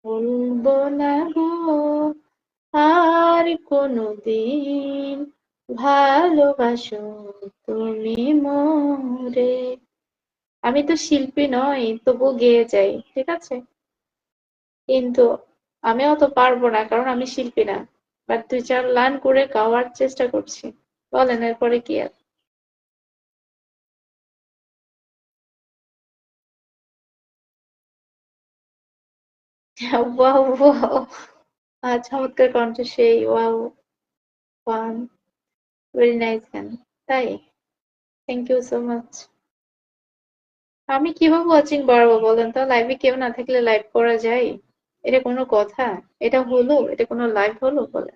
বলবো না গো আর কোনোদিন ভালোবাসো তুমি মোরে। আমি তো শিল্পী নই, তবু গেয়ে যাই, ঠিক আছে? কিন্তু আমিও তো পারবো না, কারণ আমি শিল্পী না। বাট দুই চার লাইন করে গাওয়ার চেষ্টা করছি। বলেন এরপরে কি আর? ওয়াও ওয়াও, চমৎকার কণ্ঠ, সেই ওয়াও, ফান, ভেরি নাইস গান। তাই? Thank you so much. আমি কিভাবে ওয়াচিং বাড়াবো বলেন তো? লাইভে কেউ না থাকলে লাইভ করা যায়? এটা কোনো কথা? এটা হলো? এটা কোনো লাইভ হলো বলে?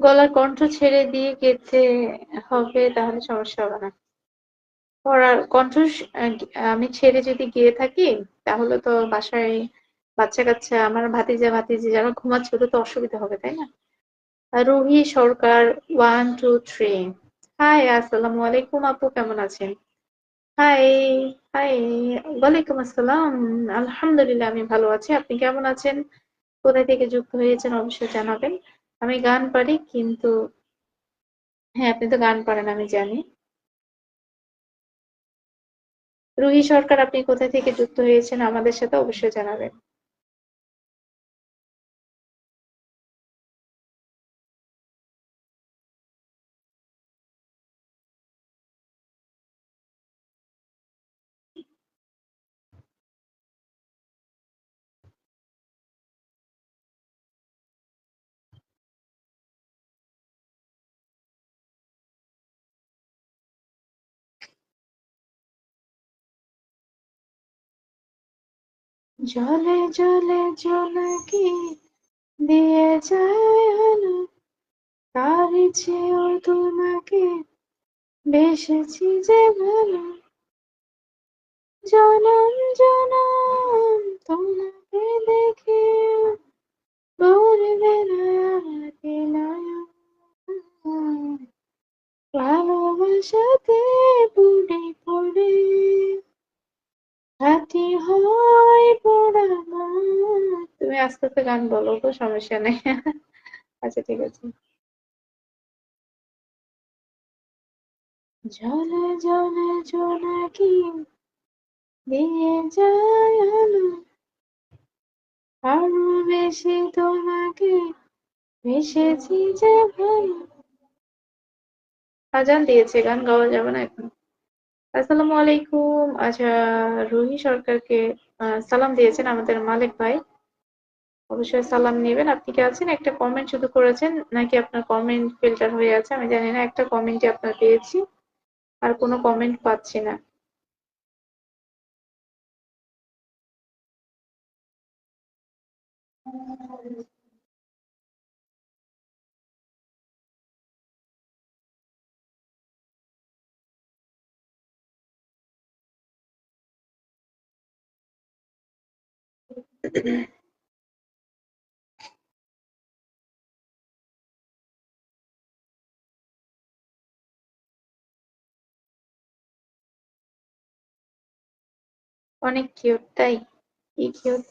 গলার কণ্ঠ ছেড়ে দিয়ে গেতে হবে, তাহলে সমস্যা হবে না। পড়ার কণ্ঠ আমি ছেড়ে যদি গেয়ে থাকি, তাহলে তো বাসায় বাচ্চা কাচ্চা, আমার ভাতিজা ভাতিজি যারা ঘুমাচ্ছে, ওদের তো অসুবিধা হবে, তাই না? রুহি সরকার, 1 2 3। হাই, আসসালামু আলাইকুম আপু, কেমন আছেন? হাই। হাই। ওয়ালাইকুম আসসালাম। আলহামদুলিল্লাহ, আমি ভালো আছি। আপনি কেমন আছেন? কোথায় থেকে যুক্ত হয়েছেন অবশ্যই জানাবেন। আমি গান পারি, কিন্তু হ্যাঁ, আপনি তো গান পারেন আমি জানি। রুহি সরকার, আপনি কোথা থেকে যুক্ত হয়েছেন আমাদের সাথে অবশ্যই জানাবেন। জলে জলে জোনাকি দিয়ে যায় আলো, তার চেয়েও তোমাকে বেসেছি যে ভালো। জনম জনম তোমাকে দেখে করবে না আমাকে নয়ন, ভালোবাসাতে পড়ে পড়ে রাতি হয় পোড়া মন। তুমি আস্তে আস্তে গান বলো তো, সমস্যা নেই। আচ্ছা, ঠিক আছে। জলে জলে জোনাকি দিয়ে যায় আলো, আরো বেশি তোমাকে মিশেছি যে ভালো। আজান দিয়েছে, গান গাওয়া যাবে না এখন। আসসালামু আলাইকুম। আচ্ছা, রুহি সরকারকে সালাম দিয়েছেন আমাদের মালিক ভাই। অবশ্যই সালাম নেবেন। আপনি কি আছেন? একটা কমেন্ট শুধু করেছেন, নাকি আপনার কমেন্ট ফিল্টার হয়ে আছে আমি জানি না। একটা কমেন্টই আপনার পেয়েছি, আর কোনো কমেন্ট পাচ্ছি না। অনেক কিউট, তাই? কি কিউট!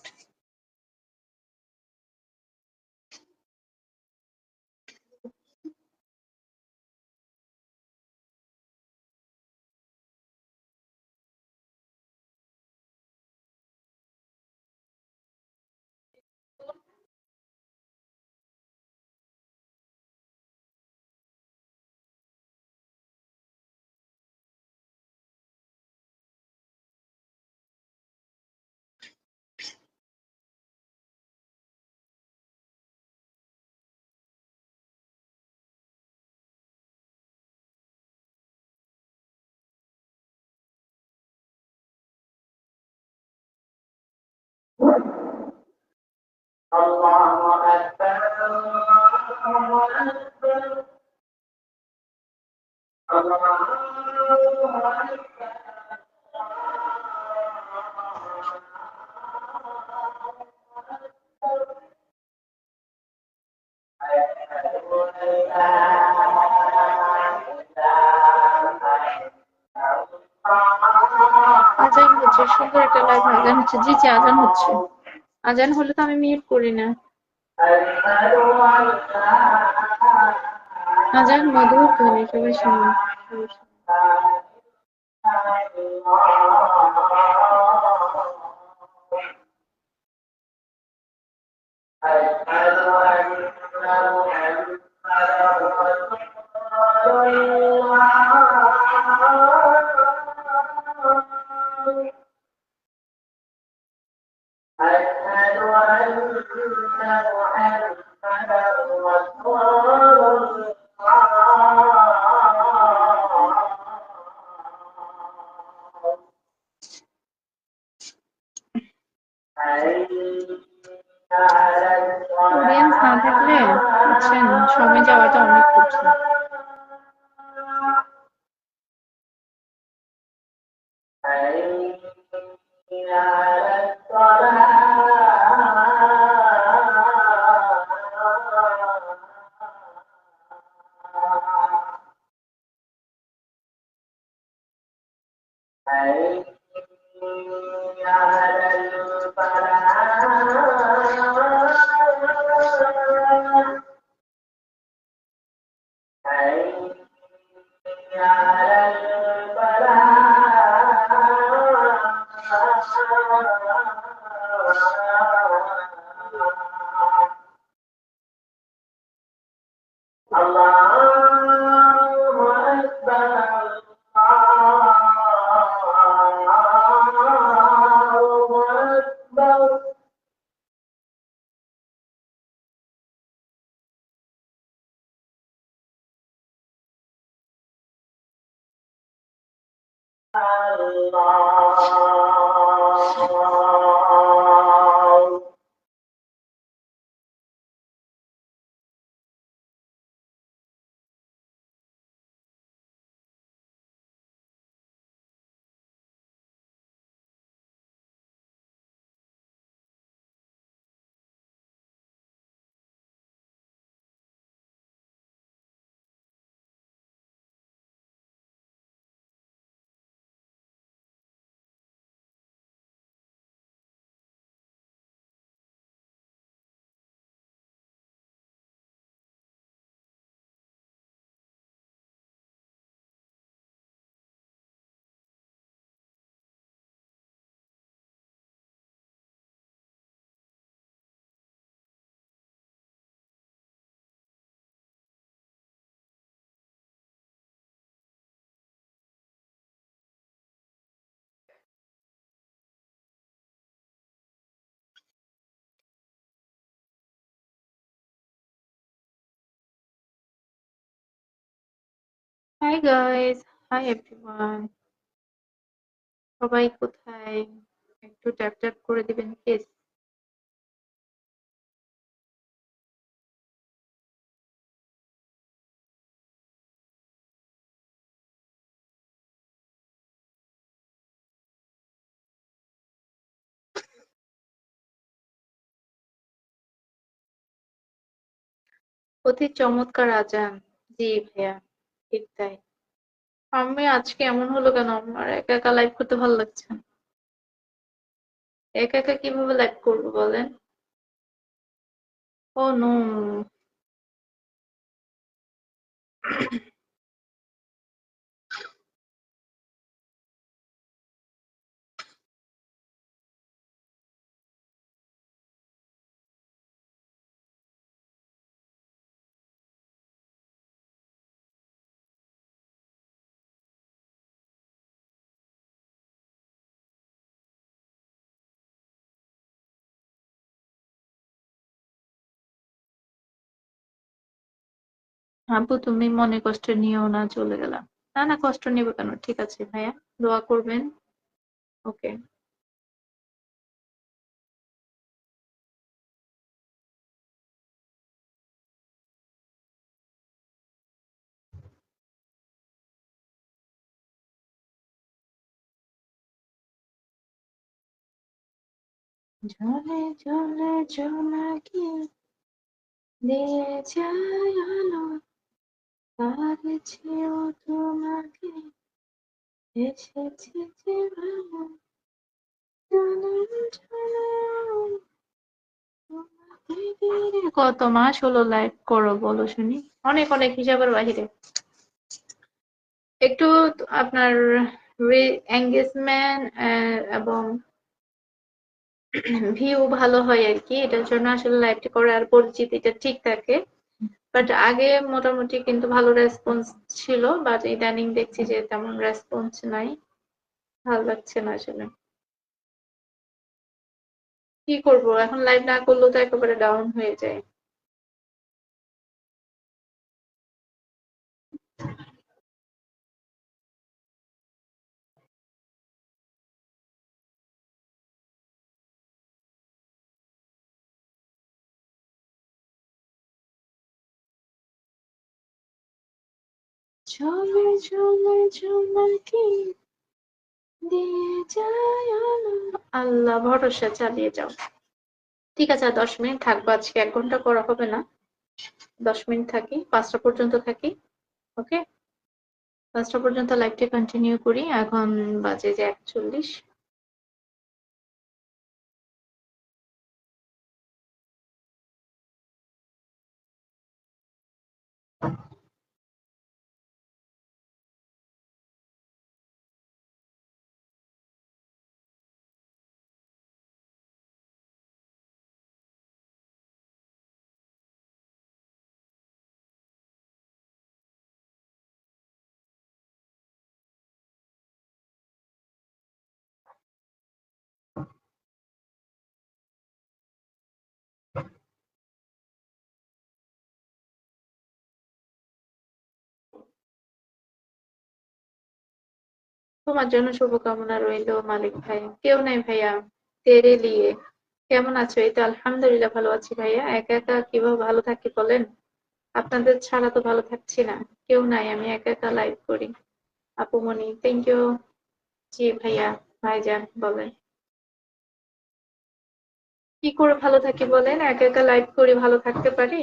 আজান হচ্ছে, সুন্দর একটা লাইভ আজান হচ্ছে। জি জি, আজান হচ্ছে। আজান হলে তো আমি মিউট করি না। আজান মধুর ধ্বনি, সবাই শুনুন। অডিয়েন্স না থাকলে বুঝছেন, সময় যাওয়াটা অনেক কঠিন। Hi guys, hi everyone. সবাই কোথায়? একটু ট্যাপ ট্যাপ করে দিবেন প্লিজ। অতি চমৎকার আজান। জি ভাইয়া, ঠিক তাই। আমি আজকে এমন হলো কেন? আমার একা একা লাইভ করতে ভালো লাগছে না। একা একা কিভাবে লাইভ করবো বলেন? ও নো। আপু তুমি মনে কষ্ট নিও না, চলে গেলাম। না না, কষ্ট নিবে কেন? ঠিক আছে ভাইয়া, দোয়া করবেন। ওকে। জলে জলে জোনাকি দিয়ে যায় আলো, কাঁদছেও তোমাকে এসেছে যে ভালো, জনম জনম তোমাকে ঘিরে। কত মাস হলো লাইভ করো বলো শুনি? অনেক অনেক, হিসাবের বাহিরে। একটু আপনার এঙ্গেজমেন্ট এবং ভিউ ভালো হয় আর কি, এটার জন্য আসলে লাইভটা করে আর পরিচিতিটা ঠিক থাকে। বাট আগে মোটামুটি কিন্তু ভালো রেসপন্স ছিল, বাট ইদানিং দেখছি যে তেমন রেসপন্স নাই, ভালো লাগছে না আসলে। কি করব এখন, লাইভ না করলেও তো একেবারে ডাউন হয়ে যায়। চলে চলে জোনাকি দিয়ে যায় আলো। আল্লাহ ভরসা, চালিয়ে যাও। ঠিক আছে, আর 10 মিনিট থাকবো আজকে, 1 ঘন্টা করা হবে না। 10 মিনিট থাকি, 5টা পর্যন্ত থাকি। ওকে, 5টা পর্যন্ত লাইভটা কন্টিনিউ করি। এখন বাজে যে 41। তোমার জন্য শুভকামনা রইলো মালিক ভাই। কেউ নাই ভাইয়া, তেরে লিয়ে। কেমন আছো? এই তো আলহামদুলিল্লাহ ভালো আছি ভাইয়া। একা একা কিভাবে ভালো থাকি বলেন? আপনাদের ছাড়া তো ভালো থাকছি না। কেউ নাই, আমি একা একা লাইভ করি। আপুমনি, থ্যাংক ইউ। জি ভাইয়া, ভাইজান বলেন। কি করে ভালো থাকি বলেন? একা একা লাইভ করি, ভালো থাকতে পারি?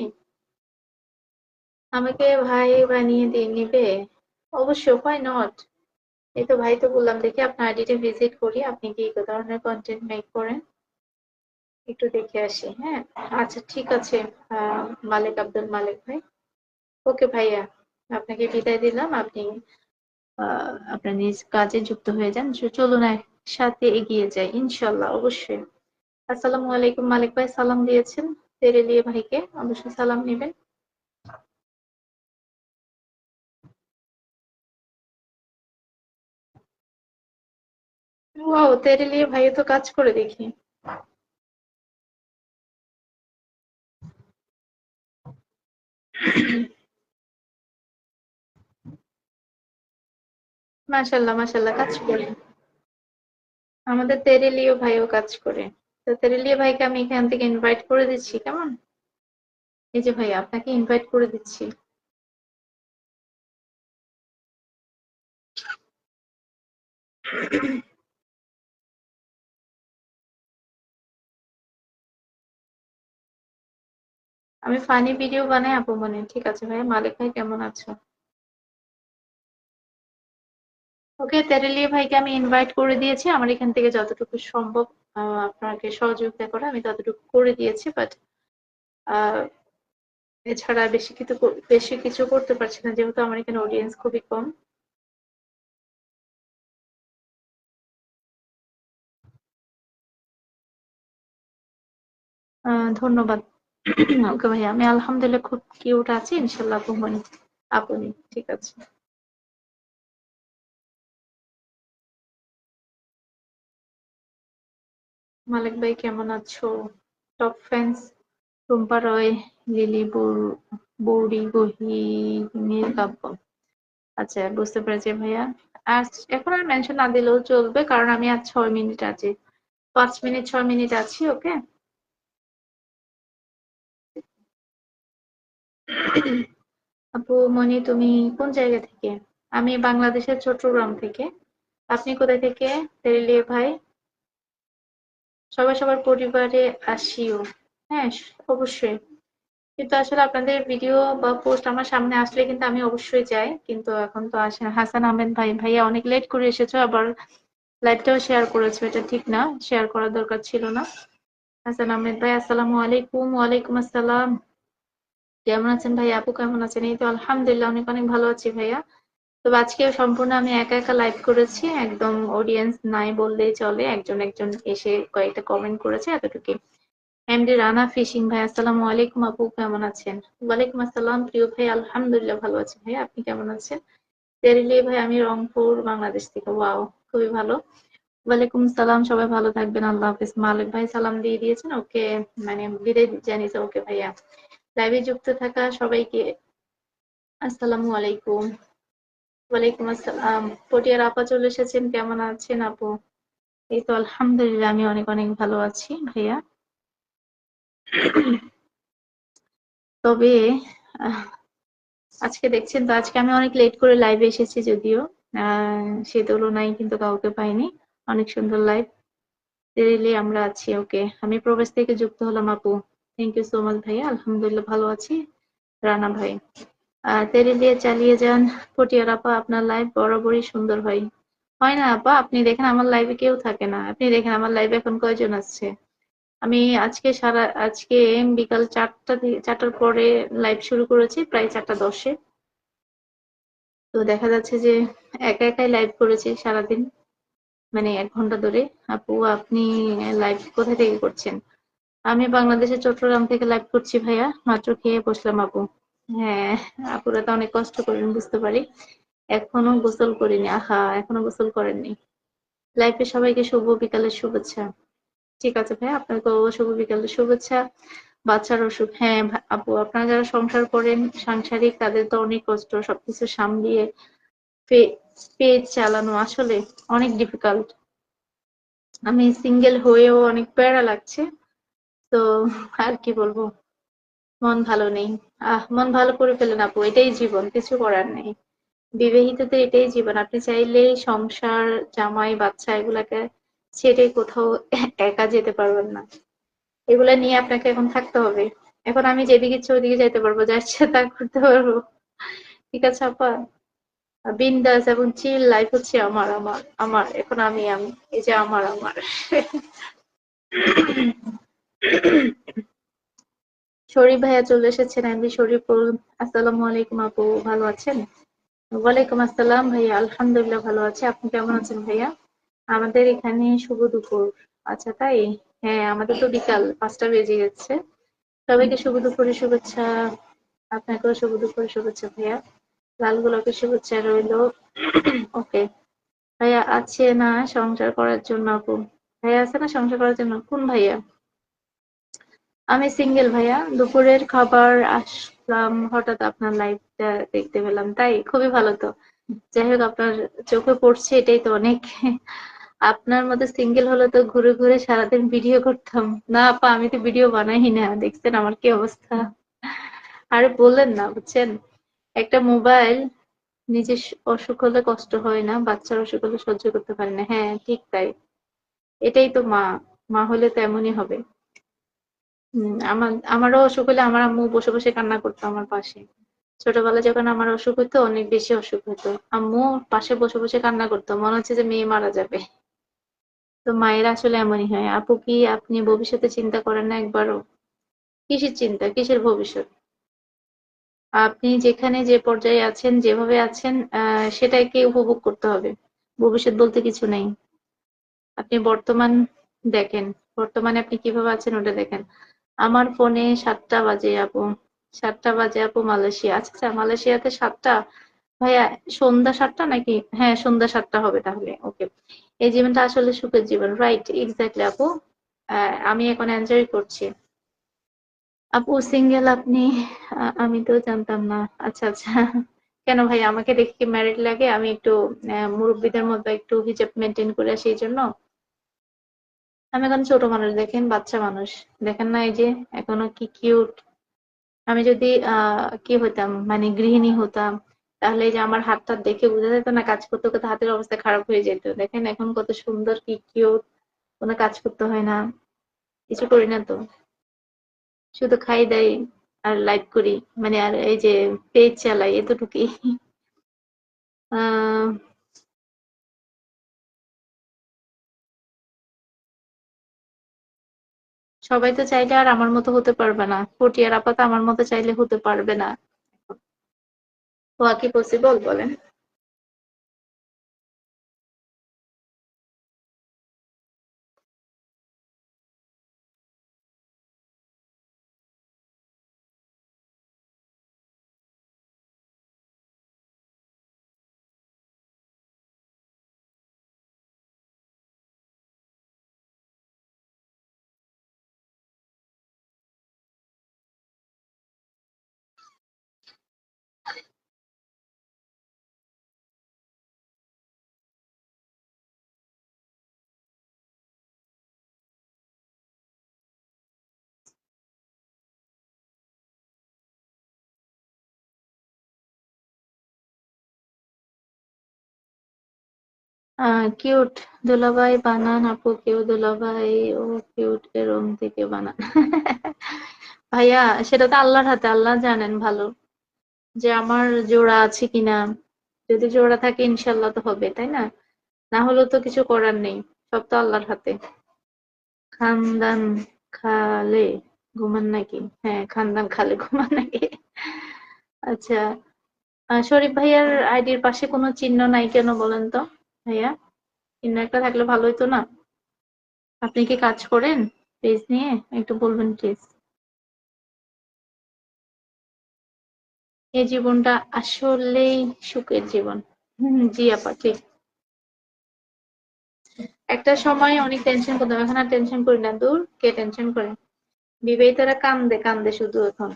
আমাকে ভাই বানিয়ে দিয়ে নিবে? অবশ্যই, হোয়াই নট। এই তো ভাই, তো বললাম, দেখি আপনার আইডিতে ভিজিট করি, আপনি কি ধরনের কন্টেন্ট মেক করেন একটু দেখে আসি। হ্যাঁ, আচ্ছা ঠিক আছে। মালিক, আব্দুল মালিক ভাই। ওকে ভাইয়া, আপনাকে বিদায় দিলাম। আপনি আপনার নিজ কাজে যুক্ত হয়ে যান। চলুন একসাথে এগিয়ে যাই ইনশাল্লাহ, অবশ্যই। আসসালামু আলাইকুম মালিক ভাই, সালাম দিয়েছেন তেরেলিয়ে ভাইকে, অবশ্যই সালাম নেবেন। ওয়াও, তেরেলিয়ে ভাইও তো কাজ করে দেখি। মাশাল্লাহ মাশাল্লাহ, কাজ করে। আমাদের তেরেলিও ভাইও কাজ করে। তো তেরেলিয়ে ভাইকে আমি এখান থেকে ইনভাইট করে দিচ্ছি, কেমন? এই যে ভাই, আপনাকে ইনভাইট করে দিচ্ছি। আমি ফানি ভিডিও বানাই আপু মনে। ঠিক আছে ভাই। মালিক ভাই কেমন আছো? ওকে, তেরেলিয়ে ভাইকে আমি ইনভাইট করে দিয়েছি। আমার এখান থেকে যতটুকু সম্ভব আপনাকে সহযোগিতা করা, আমি ততটুকু করে দিয়েছি। বাট এছাড়া বেশি কিছু করতে পারছি না, যেহেতু আমার এখানে অডিয়েন্স খুবই কম। ধন্যবাদ। ওকে ভাই, আমি আলহামদুলিল্লাহ খুব কিউট আছি ইনশাল্লাহ আপু মনি। আপনি ঠিক আছে। মালিক ভাই কেমন আছো? টপ ফ্যান্স টুম্পা রয়, লিলি বৌরি গহিনীর কাব্য। আচ্ছা, বুঝতে পেরেছি ভাইয়া। আর এখন আর মেনশন না দিলেও চলবে, কারণ আমি আর 6 মিনিট আছি। 5 মিনিট 6 মিনিট আছি। ওকে। আপু মনি, তুমি কোন জায়গা থেকে? আমি বাংলাদেশের চট্টগ্রাম থেকে। আপনি কোথায় থেকে তেলিয়ে ভাই? সবাই সবার পরিবারে আসিও। হ্যাঁ, অবশ্যই। কিন্তু আসলে আপনাদের ভিডিও বা পোস্ট আমার সামনে আসলে কিন্তু আমি অবশ্যই যাই, কিন্তু এখন তো আসে না। হাসান আহমেদ ভাই, ভাইয়া অনেক লেট করে এসেছো, আবার লাইভটাও শেয়ার করেছো, এটা ঠিক না, শেয়ার করার দরকার ছিল না। হাসান আহমেদ ভাই আসসালামু আলাইকুম। ওয়ালাইকুম আসসালাম। কেমন আছেন ভাইয়া? আপু কেমন আছেন? এই তো আলহামদুলিল্লাহ অনেক অনেক ভালো আছি ভাইয়া। তবে আজকে সম্পূর্ণ আমি একা একা লাইভ করেছি, একদম অডিয়েন্স নাই বললেই চলে, একজন একজন এসে কয়েকটা কমেন্ট করেছে, এতটুকু। এমডি রানা ফিশিং ভাই আসসালামু আলাইকুম, আপু কেমন আছেন? ওয়ালাইকুম আসসালাম প্রিয় ভাই, আলহামদুলিল্লাহ ভালো আছি ভাই, আপনি কেমন আছেন? তেরিলি ভাই, আমি রংপুর বাংলাদেশ থেকে। ওয়াও, খুবই ভালো। ওয়ালাইকুম সালাম, সবাই ভালো থাকবেন, আল্লাহ হাফিজ। মালিক ভাই সালাম দিয়ে দিয়েছেন, ওকে, মানে বিদায় জানিয়েছে, ওকে ভাইয়া। লাইভে যুক্ত থাকা সবাইকে আসসালামু আলাইকুম। ওয়ালাইকুম আসসালাম। পটিয়ার আপা চলে এসেছেন, কেমন আছেন আপু? এই তো আলহামদুলিল্লাহ আমি অনেক অনেক ভালো আছি ভাইয়া। তবে আহ, আজকে দেখছেন তো, আজকে আমি অনেক লেট করে লাইভে এসেছি, যদিও সে তুলনায় কিন্তু কাউকে পাইনি। অনেক সুন্দর লাইভ, রিয়েলি আমরা আছি। ওকে, আমি প্রবাস থেকে যুক্ত হলাম আপু। থ্যাংক ইউ সো মাচ ভাইয়া, আলহামদুলিল্লাহ ভালো আছি। রানা ভাই, তেরে দিয়ে চালিয়ে যান। পটিয়ার আপা, আপনার লাইভ বরাবরই সুন্দর হয়। হয় না আপা, আপনি দেখেন আমার লাইভে কেউ থাকে না, আপনি দেখেন আমার লাইভে এখন কয়জন আসছে। আমি আজকে বিকাল 4টার পরে লাইভ শুরু করেছি, প্রায় 4টা 10-এ। তো দেখা যাচ্ছে যে একা একাই লাইভ করেছি সারাদিন, মানে 1 ঘন্টা ধরে। আপু আপনি লাইভ কোথা থেকে করছেন? আমি বাংলাদেশের চট্টগ্রাম থেকে লাইভ করছি ভাইয়া, মাত্র খেয়ে বসলাম আপু। হ্যাঁ, আপুরা তো অনেক কষ্ট করেন, বুঝতে পারি। এখনো গোসল করিনি, আহা, এখনো গোসল করেননি। লাইফে সবাইকে শুভ বিকালের শুভেচ্ছা। ঠিক আছে ভাই, আপনাকেও শুভ বিকালের শুভেচ্ছা। বাচ্চার অসুখ, হ্যাঁ আপু, আপনারা যারা সংসার করেন, সাংসারিক, তাদের তো অনেক কষ্ট, সবকিছু সামলিয়ে পেট চালানো আসলে অনেক ডিফিকাল্ট। আমি সিঙ্গেল হয়েও অনেক প্যারা লাগছে। তো আর কি বলবো, মন ভালো নেই। মন ভালো করে ফেলেন আপু, এটাই জীবন, কিছু করার নেই। বিবাহিতদের এটাই জীবন, আপনি চাইলেই সংসার, জামাই বাচ্চা এগুলাকে ছেড়ে কোথাও একা যেতে পারবেন না। এগুলা নিয়ে আপনাকে এখন থাকতে হবে। এখন আমি যেদিকে ইচ্ছে ওইদিকে যাইতে পারবো, যা ইচ্ছে তা করতে পারবো। ঠিক আছে আপা, বিন্দাস এবং চিল লাইফ হচ্ছে আমার, আমার আমার এখন আমি এই যে আমার শরীফ ভাইয়া চলে এসেছেন, এমনি শরীফুল। আসসালামু আলাইকুম আপু, ভালো আছেন? ওয়ালাইকুম আসসালাম ভাইয়া, আলহামদুলিল্লাহ ভালো আছি, আপনি কেমন আছেন ভাইয়া? আমাদের এখানে শুভ দুপুর। আচ্ছা তাই? হ্যাঁ, আমাদের তো বিকাল 5টা বেজে গেছে। সবাইকে শুভ দুপুরের শুভেচ্ছা। আপনাকেও শুভ দুপুরের শুভেচ্ছা ভাইয়া। লাল গোলাপের শুভেচ্ছা রইলো। ওকে। ভাইয়া আছে না সংসার করার জন্য আপু? ভাইয়া আছে না সংসার করার জন্য? কোন ভাইয়া? আমি সিঙ্গেল ভাইয়া। দুপুরের খাবার আসলাম, হঠাৎ আপনার লাইভটা দেখতে পেলাম, তাই খুবই ভালো তো। যাই হোক, আপনার চোখে পড়ছে এটাই তো অনেক। আপনার মতো সিঙ্গেল হলে তো ঘুরে ঘুরে সারাদিন ভিডিও করতাম। না আপা, আমি তো ভিডিও বানাই না, দেখছেন আমার কি অবস্থা। আরে বললেন না, বুঝছেন, একটা মোবাইল, নিজের অসুখ হলে কষ্ট হয় না, বাচ্চার অসুখ হলে সহ্য করতে পারে না। হ্যাঁ ঠিক তাই, এটাই তো মা, মা হলে তো এমনই হবে। আমারও অসুখ হলে আমার আম্মু বসে বসে কান্না করতো আমার পাশে। ছোটবেলায় যখন আমার অসুখ হতো, অনেক বেশি অসুখ হতো, আম্মু পাশে বসে বসে কান্না করতো, মনে হচ্ছে যে মেয়ে মারা যাবে। তো মায়েরা আসলে এমনই হয়। আপু কি আপনি ভবিষ্যতে চিন্তা করেন না একবারও? কিসের চিন্তা, কিসের ভবিষ্যৎ? আপনি যেখানে যে পর্যায়ে আছেন, যেভাবে আছেন, সেটাকে উপভোগ করতে হবে। ভবিষ্যৎ বলতে কিছু নেই। আপনি বর্তমান দেখেন, বর্তমানে আপনি কিভাবে আছেন ওটা দেখেন। আমার ফোনে 7টা বাজে আপু। 7টা বাজে আপু, মালয়েশিয়া। আচ্ছা আচ্ছা, মালয়েশিয়াতে 7টা। ভাইয়া সন্ধ্যা 7টা নাকি? হ্যাঁ, সন্ধ্যা 7টা হবে তাহলে। ওকে। এই জীবনটা আসলে সুখের জীবন, রাইট, এক্স্যাক্টলি আপু। আমি এখন এনজয় করছি। আপু সিঙ্গেল আপনি? আমি তো জানতাম না। আচ্ছা আচ্ছা। কেন ভাই, আমাকে দেখে কি ম্যারিড লাগে? আমি একটু মুরব্বিদের মতো একটু হিজাব মেনটেন করে আসি এই জন্য? আমি এখন ছোট মানুষ, দেখেন বাচ্চা মানুষ, দেখেন না এই যে এখনো কি কিউট। আমি যদি কি হতাম, মানে গৃহিণী হতাম, তাহলে এই যে আমার হাতটা দেখে বোঝা যেত না, কাজ করতে করতে হাতের অবস্থা খারাপ হয়ে যেত। দেখেন এখন কত সুন্দর, কি কিউট, কোনো কাজ করতে হয় না। কিছু করি না তো, শুধু খাই দাই আর লাইভ করি, মানে আর এই যে পেজ চালাই, এতটুকুই। আহ সবাই তো চাইলে আর আমার মতো হতে পারবে না, পটিয়ার আপা তো আমার মতো চাইলে হতে পারবে না। হওয়া কি পসিবল বলেন? কিউট দুলাভাই বানান আপু, কেউ দুলাভাই ও কিউট এরম থেকে বানান। ভাইয়া, সেটা তো আল্লাহর হাতে, আল্লাহ জানেন ভালো যে আমার জোড়া আছে কিনা। যদি জোড়া থাকে ইনশাল্লাহ তো হবে, তাই না? না হলেও তো কিছু করার নেই, সব তো আল্লাহর হাতে। খানদান খালে ঘুমান নাকি? হ্যাঁ, খানদান খালে ঘুমান নাকি? আচ্ছা। শরীফ ভাইয়ার আইডির পাশে কোনো চিহ্ন নাই কেন বলেন তো? ভাইয়া, চিহ্ন একটা থাকলে ভালো হতো না? আপনি কি কাজ করেন পেজ নিয়ে? একটু বলবেন প্লিজ। এই জীবনটা আসলেই সুখের জীবন। জি আপা, ঠিক। একটা সময় অনেক টেনশন করতাম, এখন আর টেনশন করি না। দূর, কে টেনশন করে? বিবাহিতরা কান্দে কান্দে শুধু এখন।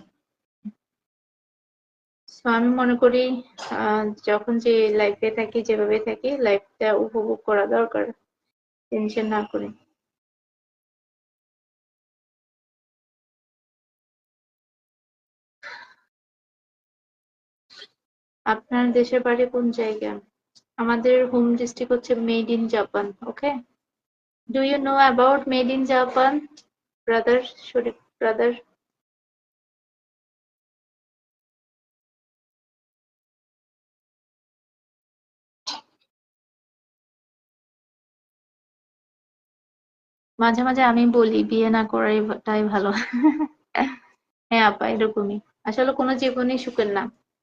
তো আমি মনে করি যখন যে লাইফে থাকি, যেভাবে থাকি, লাইফটা উপভোগ করা দরকার, টেনশন না করে। আপনার দেশের বাড়ি কোন জায়গা? আমাদের হোম ডিস্ট্রিক্ট হচ্ছে made in Japan. Okay, do you know about made in Japan, brother Sharif brother? মাঝে মাঝে আমি বলি বিয়ে না করাটাই ভালো। হ্যাঁ আপা, এরকমই। আসলে কোনো জীবনই সুখের না।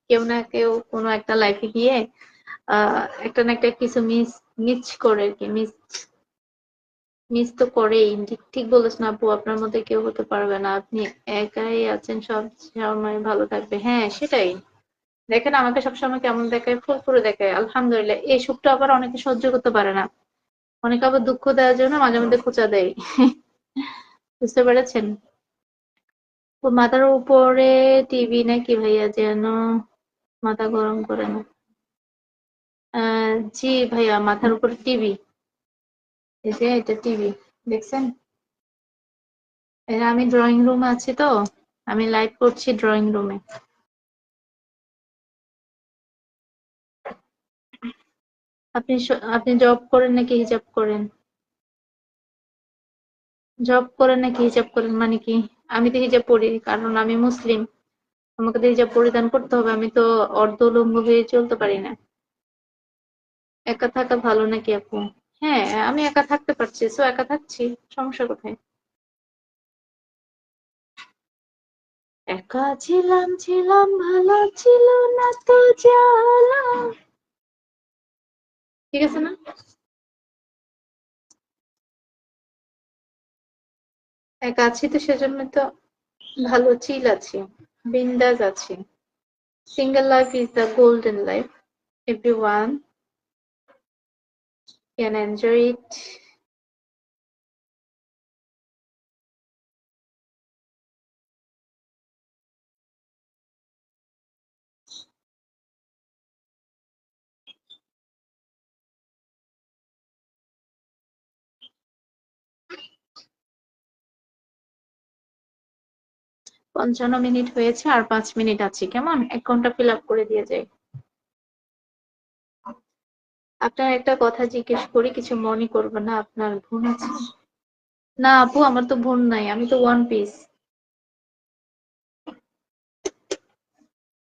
কেউ না কেউ কোনো একটা লাইফে গিয়ে একটা না একটা কিছু মিস মিস করে আর কি, মিস মিস তো করেই। ঠিক ঠিক বলেছেন আপু, আপনার মধ্যে কেউ হতে পারবে না, আপনি একাই আছেন, সব সময় ভালো থাকবে। হ্যাঁ, সেটাই। দেখেন আমাকে সবসময় কেমন দেখায়, ফুরফুরে দেখায়, আলহামদুলিল্লাহ। এই সুখটা আবার অনেকে সহ্য করতে পারে না, অনেকে আবার দুঃখ দেওয়ার জন্য মাঝে মধ্যে খোঁচা দেয়। বুঝতে পেরেছেন? তো মাথার উপরে টিভি নাকি ভাইয়া, যেন মাথা গরম করে না? জি ভাইয়া, মাথার উপরে টিভি। এই যে এটা টিভি, দেখছেন? আমি ড্রয়িং রুমে আছি তো, আমি লাইভ করছি ড্রয়িং রুমে। আপনি জব করেন নাকি হিজাব করেন? জব করেন নাকি হিজাব করেন মানে কি? আমি তো হিজাব পরি, কারণ আমি মুসলিম। আমাকে তো হিজাব পরিধান করতে হবে, আমি তো অর্ধলঙ্গ হয়ে চলতে পারি না। একা থাকা ভালো নাকি আপু? হ্যাঁ, আমি একা থাকতে পারছি, সো একা থাকছি। সমস্যা কোথায়? একা ছিলাম ছিলাম, ভালো ছিল না তো জ্বালা। ঠিক আছে না? একা আছি তো সেজন্য তো ভালো চিল আছি, বিন্দাস আছি। Single life is the golden life, everyone can enjoy it. 55 minute হয়েছে, আর 5 মিনিট আছে, কেমন 1 ঘন্টা ফিল আপ করে দিয়ে যাই। আপনার একটা কথা জিজ্ঞেস করি, কিছু মনে করবেন না? আপনার বোন আছে? না আপু, আমার তো বোন নাই, আমি তো ওয়ান পিস।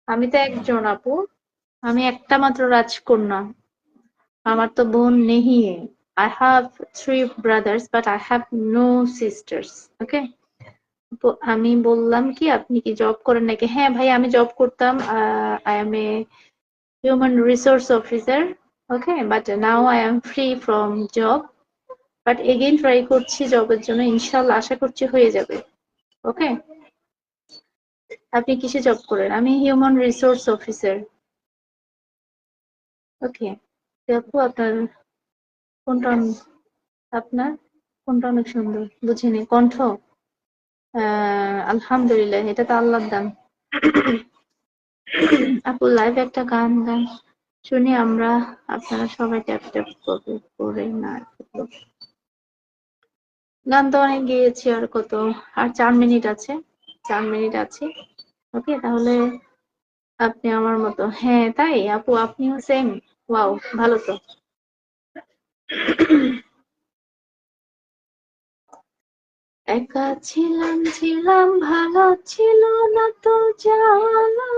আমি তো একজন আপু, আমি একটা মাত্র রাজকন্যা। আমার তো বোন নেহি है। I have three brothers but I have no sisters. ওকে, তো আমি বললাম কি আপনি কি জব করেন নাকি? হ্যাঁ ভাই, আমি জব করতাম। I M a human resource officer. Okay, but now I am free from job, but again try করছি জবের জন্য, ইনশাল্লাহ আশা করছি হয়ে যাবে। ওকে, আপনি কিসে জব করেন? আমি হিউম্যান রিসোর্স অফিসার। ওকে, আপু আপনার কোনটা আপনার কোনটা অনেক সুন্দর, বুঝিনি কণ্ঠ। আলহামদুলিল্লাহ, এটা তো আল্লাহর দান। আপু লাইভ একটা গান গান শুনি আমরা, আপনারা সবাই ট্যাপ ট্যাপ করে না। গান তো অনেক গেয়েছি, আর কত, আর 4 মিনিট আছে, 4 মিনিট আছে। ওকে, তাহলে আপনি আমার মতো। হ্যাঁ তাই আপু, আপনিও সেম। ওয়াও, ভালো তো। একা ছিলাম ছিলাম ভালো ছিল না তো জানা,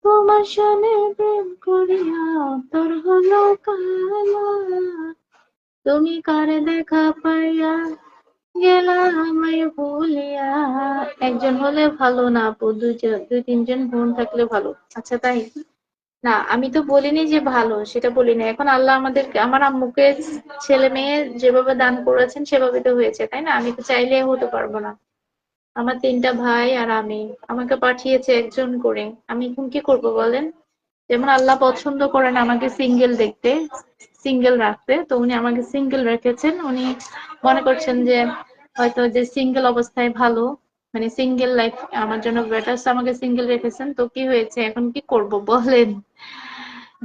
তোমার সনে প্রেম করিয়া তোর হলো কালা, তুমি কারে দেখা পাইয়া গেলা আমায় ভুলিয়া। একজন হলে ভালো না আপু, দুই তিনজন বোন থাকলে ভালো। আচ্ছা তাই না, আমি তো বলিনি যে ভালো, সেটা বলিনি। এখন আল্লাহ আমাদেরকে, আমার আম্মুকে ছেলে মেয়ে যেভাবে দান করেছেন সেভাবে তো হয়েছে, তাই না? আমি তো চাইলে হতে পারবো না। আমার 3টা ভাই আর আমি, আমাকে পাঠিয়েছে একজন করে, আমি এখন কি করব বলেন? যেমন আল্লাহ পছন্দ করেন আমাকে সিঙ্গেল দেখতে, সিঙ্গেল রাখতে, তো উনি আমাকে সিঙ্গেল রেখেছেন। উনি মনে করছেন যে হয়তো যে সিঙ্গেল অবস্থায় ভালো, মানে সিঙ্গেল লাইফ আমার জন্য বেটার, আমাকে সিঙ্গেল রেখেছেন। তো কি হয়েছে, এখন কি করব বলেন?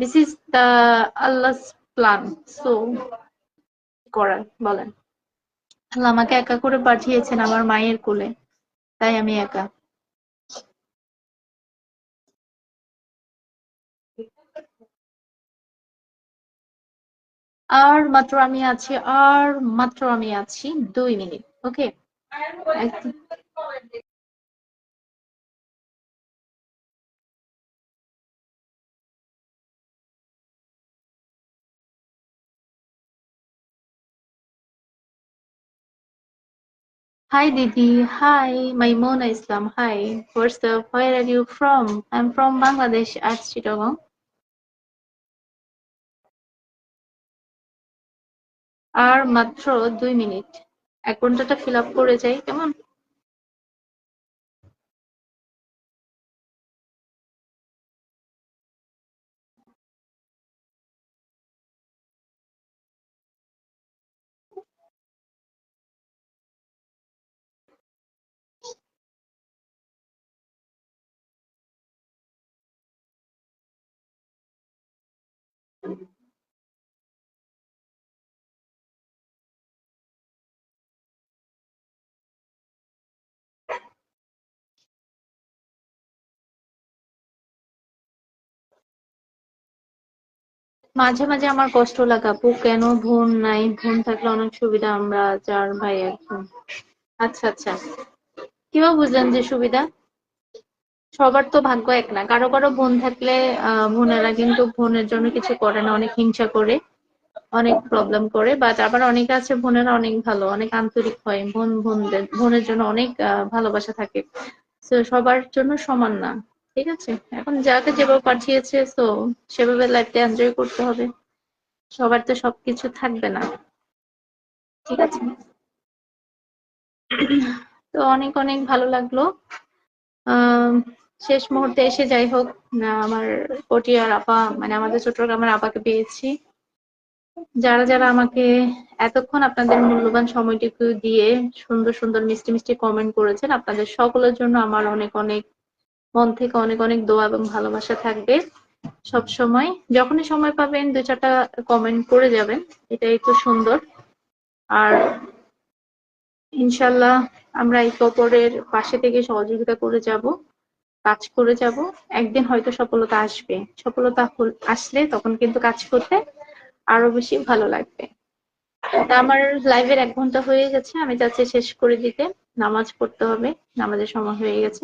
This is the Allah's plan. So করার বলেন, আল্লাহ আমাকে একা করে পাঠিয়েছেন আমার মায়ের কোলে, তাই আমি একা। আর মাত্র আমি আছি, আর মাত্র আমি আছি 2 মিনিট। ওকে, একদম। Hi Didi, hi Maimuna Islam, hi. What's up? Where are you from? I'm from Bangladesh at Chittagong. আর মাত্র 2 মিনিট, 1 ঘন্টাটা ফিল আপ করে যাই কেমন? মাঝে মাঝে আমার কষ্ট লাগে আপু, কেন বোন নাই? বোন থাকলে অনেক সুবিধা, আমরা 4 ভাই একজন। আচ্ছা আচ্ছা, কিভাবে বুঝলেন যে সুবিধা? সবার তো ভাগ্য এক না, কারো কারো বোন থাকলে বোনেরা কিন্তু বোনের জন্য কিছু করে না, অনেক হিংসা করে, অনেক প্রবলেম করে। বাট আবার অনেকে আছে বোনেরা অনেক ভালো, অনেক আন্তরিক হয়, বোনের জন্য অনেক ভালোবাসা থাকে। তো সবার জন্য সমান না, ঠিক আছে? এখন যাকে যেভাবে পাঠিয়েছে, তো সেভাবে লাইফটা এনজয় করতে হবে। সবার তো সবকিছু থাকবে না, ঠিক আছে? তো অনেক অনেক ভালো লাগলো। আহ শেষ মুহূর্তে এসে যাই হোক না, আমার পটিয়ার আপা, মানে আমাদের চট্টগ্রামের আপাকে পেয়েছি। যারা যারা আমাকে এতক্ষণ আপনাদের মূল্যবান সময়টুকু দিয়ে সুন্দর সুন্দর মিষ্টি মিষ্টি কমেন্ট করেছেন, আপনাদের সকলের জন্য আমার অনেক অনেক মন থেকে অনেক অনেক দোয়া এবং ভালোবাসা থাকবে সব সময়। যখনই সময় পাবেন 2-4টা কমেন্ট করে যাবেন, এটাই তো সুন্দর। আর ইনশাল্লাহ আমরা একে অপরের পাশে থেকে সহযোগিতা করে যাব, কাজ করে যাব। একদিন হয়তো সফলতা আসবে, সফলতা আসলে তখন কিন্তু কাজ করতে আরো বেশি ভালো লাগবে। তা আমার লাইভের 1 ঘন্টা হয়ে গেছে, আমি যাচ্ছি শেষ করে দিতে। নামাজ পড়তে হবে, নামাজের সময় হয়ে গেছে।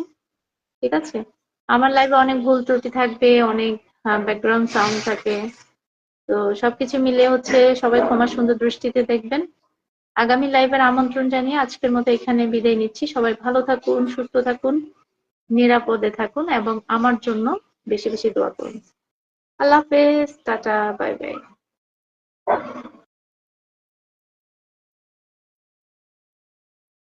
ঠিক আছে, আমার লাইভে অনেক ভুল ত্রুটি থাকবে, অনেক ব্যাকগ্রাউন্ড সাউন্ড থাকে, তো সবকিছু মিলে হচ্ছে সবাই ক্ষমা সুন্দর দৃষ্টিতে দেখবেন। আগামী লাইভের আমন্ত্রণ জানিয়ে আজকের মতো এখানে বিদায় নিচ্ছি। সবাই ভালো থাকুন, সুস্থ থাকুন, নিরাপদে থাকুন এবং আমার জন্য বেশি বেশি দোয়া করুন। আল্লাহ হাফেজ, টাটা, বাই বাই।